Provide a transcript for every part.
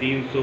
300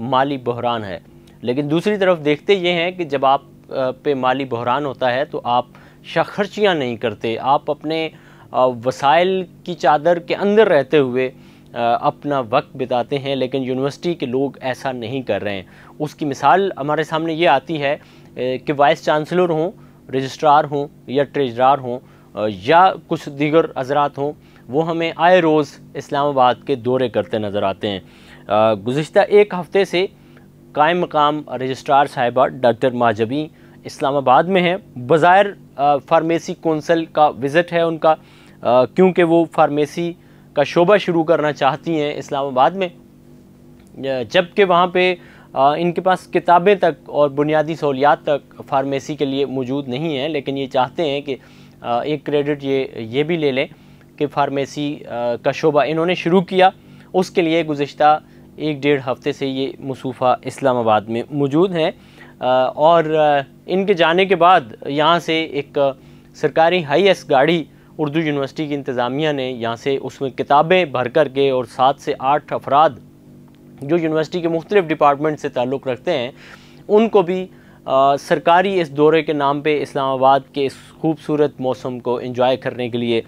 مالی بحران ہے، لیکن دوسری طرف دیکھتے یہ ہیں کہ جب آپ پہ مالی بحران ہوتا ہے تو آپ خرچیاں نہیں کرتے، آپ اپنے وسائل کی چادر کے اندر رہتے ہوئے اپنا وقت بتاتے ہیں، لیکن یونیورسٹی کے لوگ ایسا نہیں کر رہے ہیں۔ اس کی مثال ہمارے سامنے یہ آتی ہے کہ وائس چانسلر ہوں، رجسٹرار ہوں یا ٹریجرار ہوں یا کچھ دیگر حضرات ہوں، وہ ہمیں آئے روز اسلام آباد کے دورے کرتے نظر آتے ہیں۔ گزشتہ ایک ہفتے سے قائم مقام رجسٹرار صاحبہ ڈاکٹر ماجبی اسلام آباد میں ہیں۔ بظاہر فارمیسی کونسل کا وزٹ ہے ان کا، کیونکہ وہ فارمیسی کا شعبہ شروع کرنا چاہتی ہیں اسلام آباد میں، جبکہ وہاں پہ ان کے پاس کتابیں تک اور بنیادی سہولیات تک فارمیسی کے لیے موجود نہیں ہیں، لیکن یہ چاہتے ہیں کہ ایک کریڈٹ یہ بھی لے لیں کہ فارمیسی کا شعبہ انہوں نے شروع کیا۔ اس کے لیے گزشتہ 1-1.5 ہفتے سے یہ مصوفہ اسلام آباد میں موجود ہیں، اور ان کے جانے کے بعد یہاں سے ایک سرکاری ہائی ایس گاڑی اردو یونیورسٹی کی انتظامیہ نے یہاں سے اس میں کتابیں بھر کر کے اور 7 سے 8 افراد جو یونیورسٹی کے مختلف ڈپارٹمنٹ سے تعلق رکھتے ہیں ان کو بھی سرکاری اس دورے کے نام پہ اسلام آباد کے اس خوبصورت موسم کو انجوائے کرنے کے لیے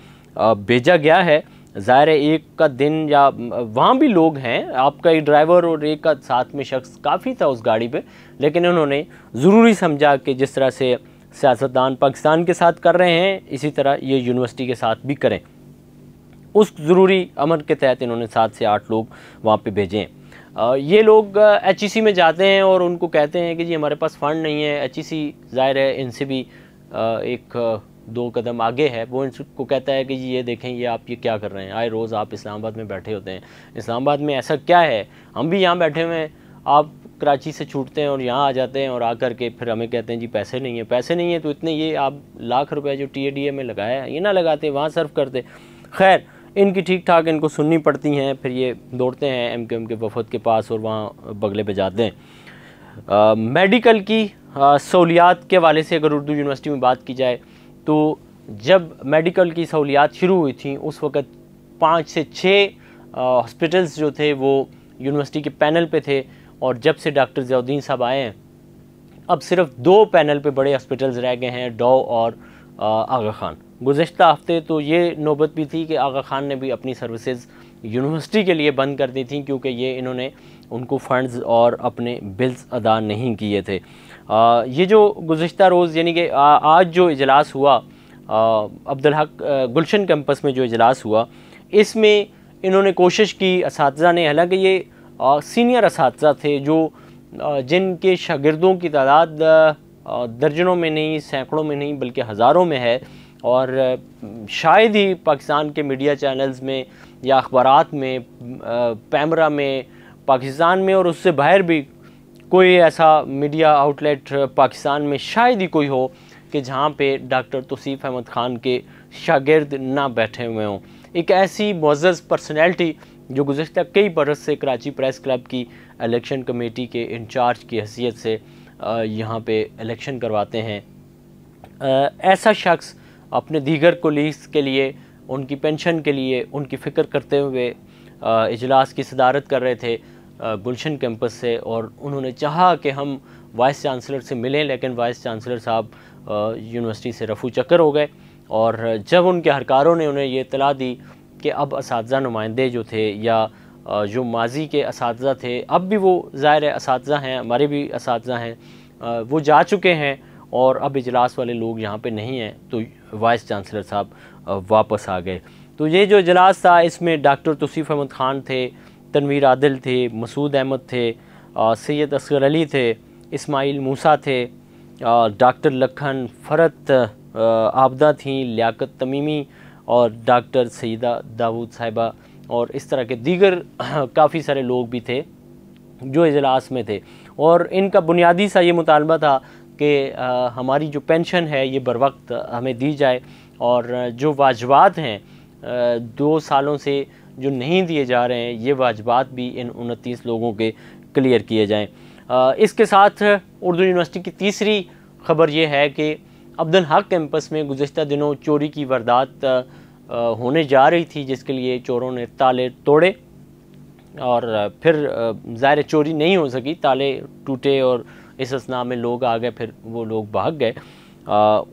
بھیجا گیا ہے۔ ظاہر ہے ایک کا دن یا وہاں بھی لوگ ہیں، آپ کا ایک ڈرائیور اور ایک کا ساتھ میں شخص کافی تھا اس گاڑی پہ، لیکن انہوں نے ضروری سمجھا کہ جس طرح سے سیاستدان پاکستان کے ساتھ کر رہے ہیں اسی طرح یہ یونیورسٹی کے ساتھ بھی کریں۔ اس ضروری امر کے تحت انہوں نے 7 سے 8 لوگ وہاں پہ بھیجے ہیں۔ یہ لوگ ایچ ای سی میں جاتے ہیں اور ان کو کہتے ہیں کہ جی ہمارے پاس فنڈ نہیں ہے۔ ایچ ای سی ظاہر ہے ان سے بھی 1-2 قدم آگے ہے، وہ ان کو کہتا ہے کہ جی یہ دیکھیں یہ آپ یہ کیا کر رہے ہیں، آئے روز آپ اسلام آباد میں بیٹھے ہوتے ہیں، اسلام آباد میں ایسا کیا ہے، ہم بھی یہاں بیٹھے ہوئے ہیں، آپ کراچی سے چھوٹتے ہیں اور یہاں آ جاتے ہیں اور آ کر کے پھر ہمیں کہتے ہیں جی پیسے نہیں ہیں، پیسے نہیں ہیں تو اتنے یہ آپ لاکھ روپے جو ٹی اے ڈی اے میں لگایا ہے یہ نہ لگاتے، وہاں صرف کرتے۔ خیر ان کی ٹھیک ٹھاک ان کو سننی پڑتی ہیں، پھر یہ دوڑتے ہیں ایم کیو ایم کے وفد کے پاس اور وہاں بگلے پہ جاتے ہیں۔ میڈیکل کی سہولیات کے حوالے سے اگر اردو یونیورسٹی میں بات کی جائے تو جب میڈیکل کی سہولیات شروع ہوئی تھیں اس وقت 5 سے 6 ہاسپٹلز جو تھے وہ یونیورسٹی کے پینل پہ تھے، اور جب سے ڈاکٹر ضیاء الدین صاحب آئے ہیں اب صرف 2 پینل پہ بڑے ہاسپٹلز رہ گئے ہیں، ڈاؤ اور آغا خان۔ گزشتہ ہفتے تو یہ نوبت بھی تھی کہ آغا خان نے بھی اپنی سروسز یونیورسٹی کے لیے بند کر دی تھیں کیونکہ یہ انہوں نے ان کو فنڈز اور اپنے بلز ادا نہیں کیے تھے۔ یہ جو گزشتہ روز یعنی کہ آج جو اجلاس ہوا عبدالحق گلشن کیمپس میں جو اجلاس ہوا، اس میں انہوں نے کوشش کی اساتذہ نے، حالانکہ یہ سینئر اساتذہ تھے جو جن کے شاگردوں کی تعداد درجنوں میں نہیں، سینکڑوں میں نہیں بلکہ ہزاروں میں ہے، اور شاید ہی پاکستان کے میڈیا چینلز میں یا اخبارات میں، پیمرا میں، پاکستان میں اور اس سے باہر بھی کوئی ایسا میڈیا آؤٹلیٹ پاکستان میں شاید ہی کوئی ہو کہ جہاں پہ ڈاکٹر توصیف احمد خان کے شاگرد نہ بیٹھے ہوئے ہوں۔ ایک ایسی معزز پرسنالٹی جو گزشتہ کئی برس سے کراچی پریس کلب کی الیکشن کمیٹی کے انچارج کی حیثیت سے یہاں پہ الیکشن کرواتے ہیں، ایسا شخص اپنے دیگر کولیگز کے لیے، ان کی پینشن کے لیے ان کی فکر کرتے ہوئے اجلاس کی صدارت کر رہے تھے گلشن کیمپس سے، اور انہوں نے چاہا کہ ہم وائس چانسلر سے ملیں، لیکن وائس چانسلر صاحب یونیورسٹی سے رفو چکر ہو گئے، اور جب ان کے اہلکاروں نے انہیں یہ اطلاع دی کہ اب اساتذہ نمائندے جو تھے یا جو ماضی کے اساتذہ تھے، اب بھی وہ ظاہر اساتذہ ہیں، ہمارے بھی اساتذہ ہیں، وہ جا چکے ہیں اور اب اجلاس والے لوگ یہاں پہ نہیں ہیں، تو وائس چانسلر صاحب واپس آ گئے۔ تو یہ جو اجلاس تھا اس میں ڈاکٹر توصیف احمد خان تھے، تنویر عادل تھے، مسعود احمد تھے، سید اصغر علی تھے، اسماعیل موسیٰ تھے، ڈاکٹر لکھن فرت عابدہ تھیں، لیاقت تمیمی اور ڈاکٹر سیدہ داود صاحبہ، اور اس طرح کے دیگر کافی سارے لوگ بھی تھے جو اجلاس میں تھے، اور ان کا بنیادی سا یہ مطالبہ تھا کہ ہماری جو پینشن ہے یہ بر وقت ہمیں دی جائے، اور جو واجبات ہیں 2 سالوں سے جو نہیں دیے جا رہے ہیں یہ واجبات بھی ان 29 لوگوں کے کلیئر کیے جائیں۔ اس کے ساتھ اردو یونیورسٹی کی تیسری خبر یہ ہے کہ عبدالحق کیمپس میں گزشتہ دنوں چوری کی واردات ہونے جا رہی تھی، جس کے لیے چوروں نے تالے توڑے، اور پھر ظاہر چوری نہیں ہو سکی، تالے ٹوٹے اور اس اسنا میں لوگ آ گئے، پھر وہ لوگ بھاگ گئے،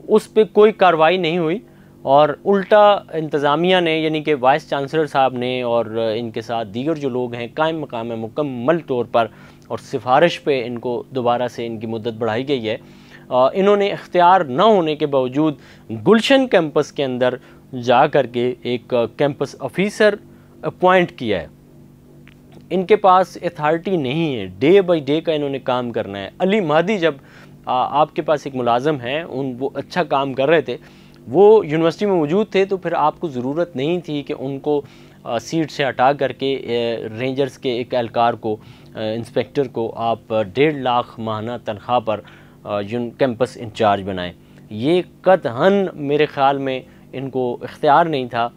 اس پہ کوئی کارروائی نہیں ہوئی، اور الٹا انتظامیہ نے یعنی کہ وائس چانسلر صاحب نے اور ان کے ساتھ دیگر جو لوگ ہیں قائم مقام ہے مکمل طور پر، اور سفارش پہ ان کو دوبارہ سے ان کی مدت بڑھائی گئی ہے، انہوں نے اختیار نہ ہونے کے باوجود گلشن کیمپس کے اندر جا کر کے ایک کیمپس آفیسر اپوائنٹ کیا ہے۔ ان کے پاس اتھارٹی نہیں ہے، ڈے بائی ڈے کا انہوں نے کام کرنا ہے۔ علی مہدی جب آپ کے پاس ایک ملازم ہیں، وہ اچھا کام کر رہے تھے، وہ یونیورسٹی میں موجود تھے، تو پھر آپ کو ضرورت نہیں تھی کہ ان کو سیٹ سے ہٹا کر کے رینجرز کے ایک اہلکار کو، انسپیکٹر کو آپ 1.5 لاکھ ماہانہ تنخواہ پر کیمپس انچارج بنائیں۔ یہ قطعاً میرے خیال میں ان کو اختیار نہیں تھا۔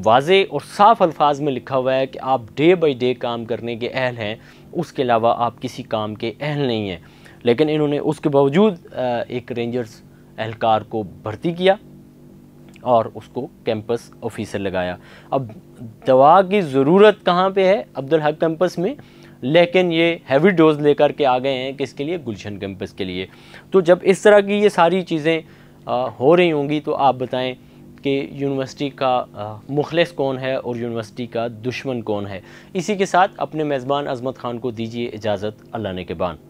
واضح اور صاف الفاظ میں لکھا ہوا ہے کہ آپ ڈے بائی ڈے کام کرنے کے اہل ہیں، اس کے علاوہ آپ کسی کام کے اہل نہیں ہیں، لیکن انہوں نے اس کے باوجود ایک رینجرز اہلکار کو بھرتی کیا اور اس کو کیمپس آفیسر لگایا۔ اب دوا کی ضرورت کہاں پہ ہے؟ عبدالحق کیمپس میں، لیکن یہ ہیوی ڈوز لے کر کے آ گئے ہیں کس کے لیے؟ گلشن کیمپس کے لیے۔ تو جب اس طرح کی یہ ساری چیزیں ہو رہی ہوں گی تو آپ بتائیں کہ یونیورسٹی کا مخلص کون ہے اور یونیورسٹی کا دشمن کون ہے؟ اسی کے ساتھ اپنے میزبان عظمت خان کو دیجیے اجازت، اللہ نے کے بان۔